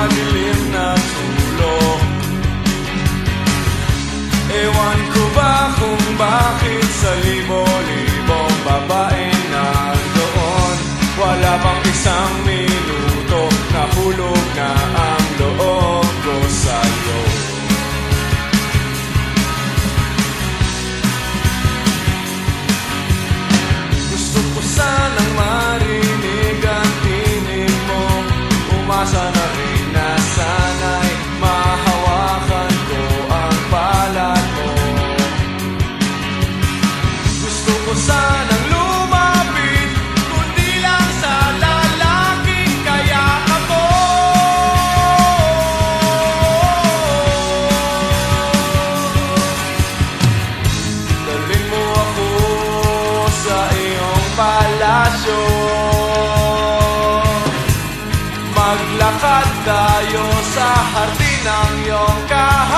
madilim na sulok. Ewan ko ba kung bakit sa libo-libong babae nandoon, wala pang isang minuto, nahulog na ang loob ko sa'yo. Gusto ko sanang marinig ang tinig mo, umasa na rin na sana'y mahawakan ko ang palad mo. Gusto ko sanang lumapit, kundi lang sa lalaking kayakap mo. Dalhin mo ako sa iyong palasyo, maglakad tayo sa hardin ng iyong kahanan.